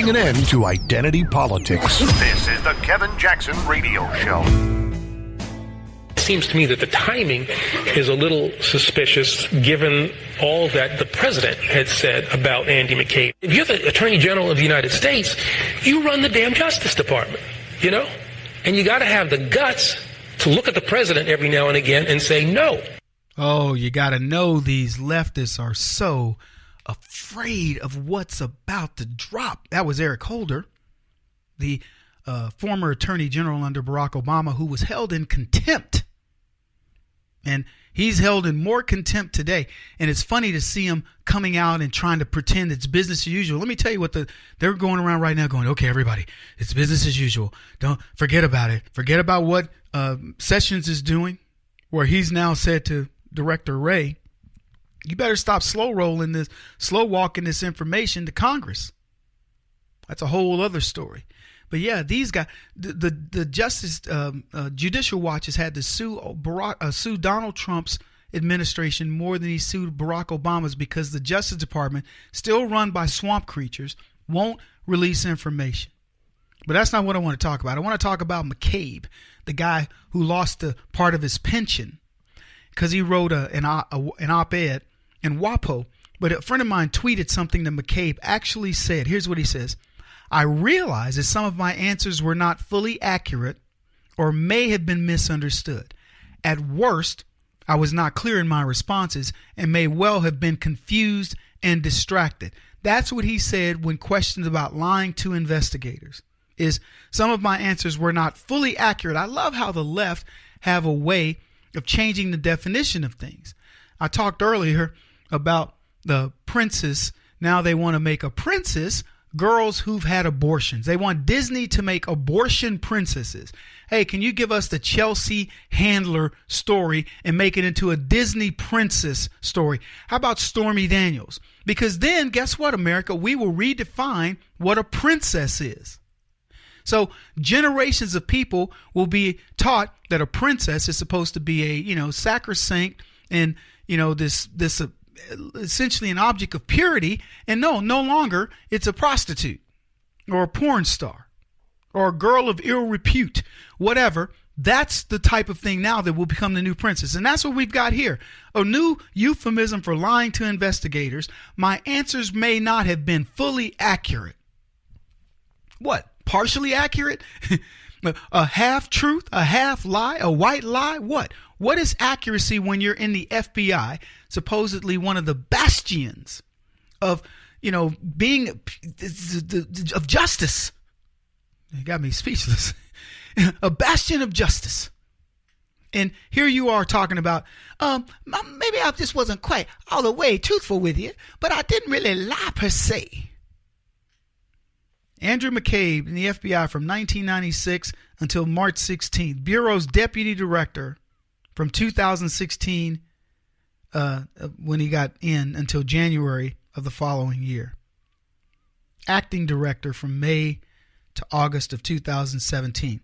putting an end to identity politics. This is the Kevin Jackson Radio Show. It seems to me that the timing is a little suspicious given all that the president had said about Andy McCabe. If you're the Attorney General of the United States, you run the damn Justice Department, you know? And you got to have the guts to look at the president every now and again and say no. Oh, you got to know these leftists are so afraid of what's about to drop. That was Eric Holder, the former Attorney General under Barack Obama, who was held in contempt. And he's held in more contempt today. And it's funny to see him coming out and trying to pretend it's business as usual. Let me tell you what they're going around right now going, okay, everybody, it's business as usual. Don't forget about it. Forget about what Sessions is doing, where he's now said to Director Wray, you better stop slow walking this information to Congress. That's a whole other story. But yeah, these guys, the Justice Judicial Watch has had to sue Donald Trump's administration more than he sued Barack Obama's, because the Justice Department, still run by swamp creatures, won't release information. But that's not what I want to talk about. I want to talk about McCabe, the guy who lost a part of his pension because he wrote an op-ed in WaPo. But a friend of mine tweeted something that McCabe actually said. Here's what he says. I realize that some of my answers were not fully accurate or may have been misunderstood. At worst, I was not clear in my responses and may well have been confused and distracted. That's what he said when questioned about lying to investigators, is some of my answers were not fully accurate. I love how the left have a way of changing the definition of things. I talked earlier about the princess. Now they want to make a princess girls who've had abortions. They want Disney to make abortion princesses. Hey, can you give us the Chelsea Handler story and make it into a Disney princess story? How about Stormy Daniels? Because then, guess what, America? We will redefine what a princess is. So generations of people will be taught that a princess is supposed to be a, sacrosanct and, this essentially an object of purity. And no longer it's a prostitute or a porn star or a girl of ill repute, whatever. That's the type of thing now that will become the new princess. And that's what we've got here. A new euphemism for lying to investigators. My answers may not have been fully accurate. What? Partially accurate? A half truth, a half lie, a white lie? What? What is accuracy when you're in the FBI, supposedly one of the bastions of, being of justice? It got me speechless. A bastion of justice. And here you are talking about, maybe I just wasn't quite all the way truthful with you, but I didn't really lie per se. Andrew McCabe in the FBI from 1996 until March 16th. Bureau's deputy director from 2016 when he got in until January of the following year. Acting director from May to August of 2017.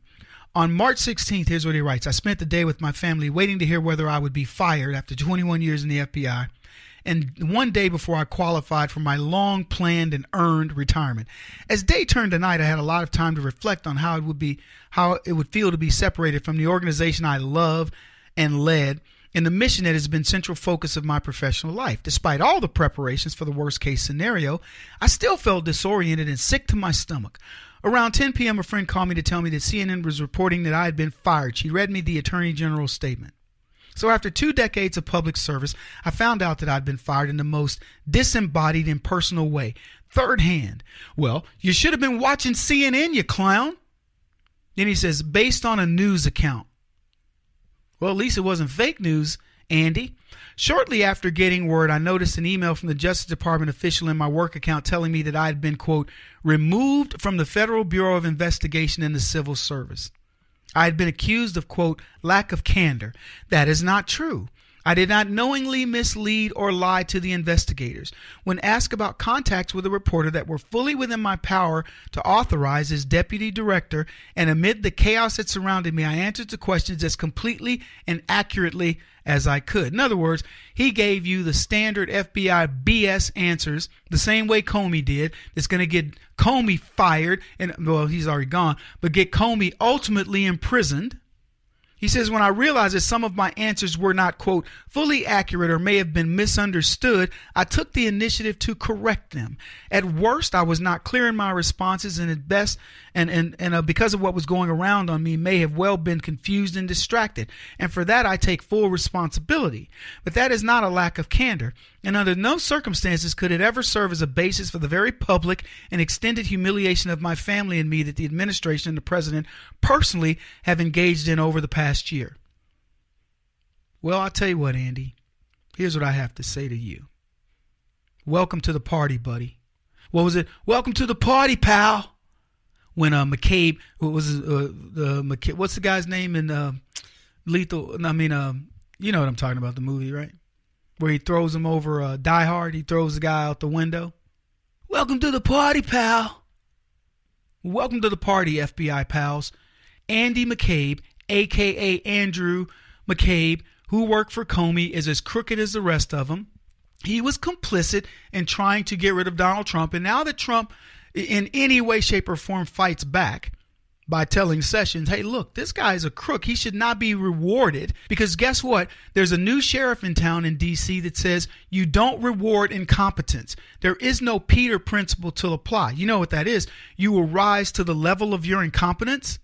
On March 16th, here's what he writes. I spent the day with my family waiting to hear whether I would be fired after 21 years in the FBI. And one day before I qualified for my long-planned and earned retirement. As day turned to night, I had a lot of time to reflect on how it would feel to be separated from the organization I love and led, and the mission that has been central focus of my professional life. Despite all the preparations for the worst-case scenario, I still felt disoriented and sick to my stomach. Around 10 p.m., a friend called me to tell me that CNN was reporting that I had been fired. She read me the Attorney General's statement. So after 2 decades of public service, I found out that I'd been fired in the most disembodied and personal way. Third hand. Well, you should have been watching CNN, you clown. Then he says, based on a news account. Well, at least it wasn't fake news, Andy. Shortly after getting word, I noticed an email from the Justice Department official in my work account telling me that I had been, quote, removed from the Federal Bureau of Investigation in the Civil Service. I had been accused of, quote, lack of candor. That is not true. I did not knowingly mislead or lie to the investigators. When asked about contacts with a reporter that were fully within my power to authorize as deputy director, and amid the chaos that surrounded me, I answered the questions as completely and accurately as I could. In other words, he gave you the standard FBI BS answers, the same way Comey did. It's going to get Comey fired, and well, he's already gone, but get Comey ultimately imprisoned. He says, when I realized that some of my answers were not, quote, fully accurate or may have been misunderstood, I took the initiative to correct them. At worst, I was not clear in my responses, and at best, because of what was going around on me, may have well been confused and distracted. And for that, I take full responsibility. But that is not a lack of candor. And under no circumstances could it ever serve as a basis for the very public and extended humiliation of my family and me that the administration and the president personally have engaged in over the past year. Well, I'll tell you what, Andy. Here's what I have to say to you. Welcome to the party, buddy. What was it? Welcome to the party, pal. When McCabe, what's the guy's name in Lethal? I mean, you know what I'm talking about, the movie, right? Where he throws him over Die Hard. He throws the guy out the window. Welcome to the party, pal. Welcome to the party, FBI pals. Andy McCabe, a.k.a. Andrew McCabe, who worked for Comey, is as crooked as the rest of them. He was complicit in trying to get rid of Donald Trump. And now that Trump, in any way, shape, or form, fights back by telling Sessions, hey, look, this guy's a crook. He should not be rewarded. Because guess what? There's a new sheriff in town in D.C. that says you don't reward incompetence. There is no Peter principle to apply. You know what that is? You will rise to the level of your incompetence.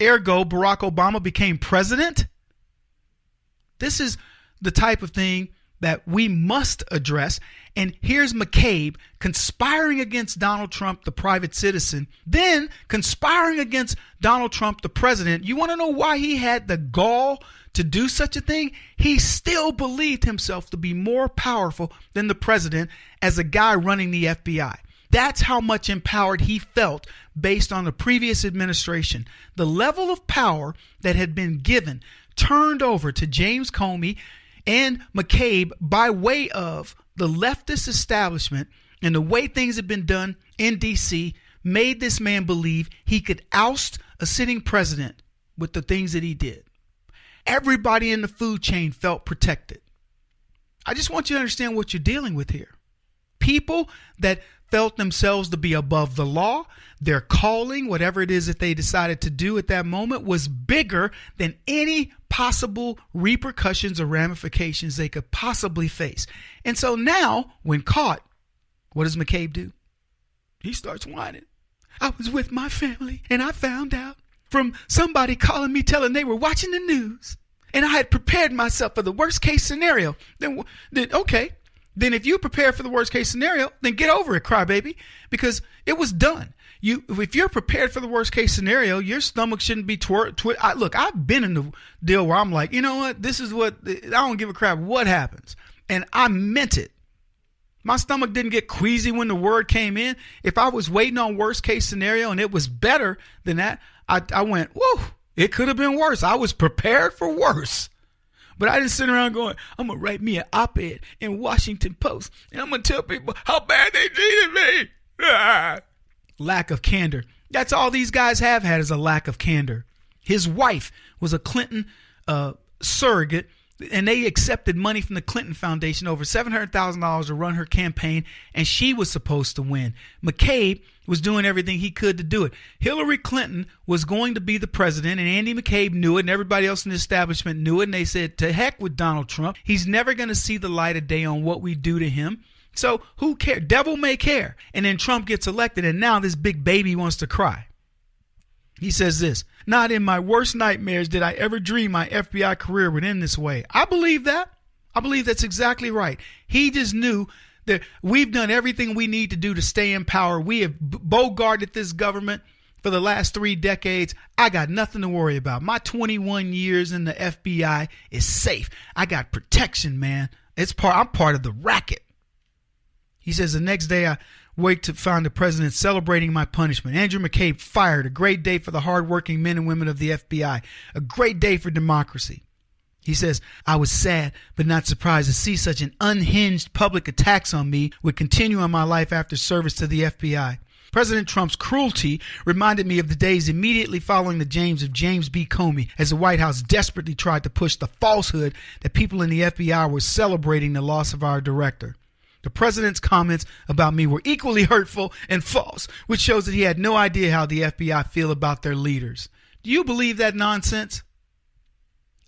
Ergo, Barack Obama became president. This is the type of thing that we must address. And here's McCabe conspiring against Donald Trump, the private citizen, then conspiring against Donald Trump, the president. You want to know why he had the gall to do such a thing? He still believed himself to be more powerful than the president as a guy running the FBI. That's how much empowered he felt based on the previous administration. The level of power that had been given, turned over to James Comey and McCabe by way of the leftist establishment and the way things have been done in D.C. made this man believe he could oust a sitting president with the things that he did. Everybody in the food chain felt protected. I just want you to understand what you're dealing with here. People that felt themselves to be above the law, their calling, whatever it is that they decided to do at that moment, was bigger than any possible repercussions or ramifications they could possibly face. And so now, when caught, what does McCabe do? He starts whining. I was with my family and I found out from somebody calling me telling they were watching the news, and I had prepared myself for the worst case scenario. Then okay. Then if you prepare for the worst case scenario, then get over it, crybaby, because it was done. If you're prepared for the worst case scenario, your stomach shouldn't be Look, I've been in the deal where I'm like, you know what? This is what, I don't give a crap what happens. And I meant it. My stomach didn't get queasy when the word came in. If I was waiting on worst case scenario and it was better than that, I went, whoa, it could have been worse. I was prepared for worse. But I didn't sit around going, I'm going to write me an op-ed in Washington Post, and I'm going to tell people how bad they treated me. Ah. Lack of candor. That's all these guys have had, is a lack of candor. His wife was a Clinton surrogate, and they accepted money from the Clinton Foundation, over $700,000 to run her campaign, and she was supposed to win. McCabe was doing everything he could to do it. Hillary Clinton was going to be the president, and Andy McCabe knew it, and everybody else in the establishment knew it, and they said, to heck with Donald Trump. He's never going to see the light of day on what we do to him. So who cares? Devil may care. And then Trump gets elected, and now this big baby wants to cry. He says this, not in my worst nightmares did I ever dream my FBI career would end this way. I believe that. I believe that's exactly right. He just knew that we've done everything we need to do to stay in power. We have bogarted this government for the last 3 decades. I got nothing to worry about. My 21 years in the FBI is safe. I got protection, man. I'm part of the racket. He says the next day I wake to find the president celebrating my punishment. Andrew McCabe fired. A great day for the hardworking men and women of the FBI. A great day for democracy. He says, I was sad but not surprised to see such an unhinged public attacks on me would continue in my life after service to the FBI. President Trump's cruelty reminded me of the days immediately following the James of James B. Comey, as the White House desperately tried to push the falsehood that people in the FBI were celebrating the loss of our director. The president's comments about me were equally hurtful and false, which shows that he had no idea how the FBI feel about their leaders. Do you believe that nonsense?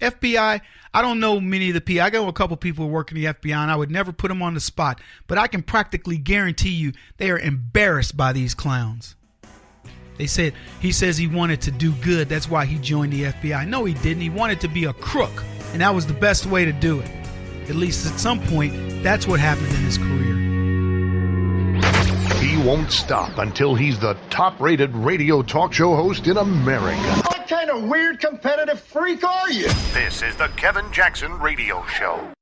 FBI, I don't know many of the people. I know a couple people who work in the FBI, and I would never put them on the spot. But I can practically guarantee you they are embarrassed by these clowns. He says he wanted to do good. That's why he joined the FBI. No, he didn't. He wanted to be a crook, and that was the best way to do it. At least at some point, that's what happened in his career. He won't stop until he's the top-rated radio talk show host in America. What kind of weird competitive freak are you? This is the Kevin Jackson Radio Show.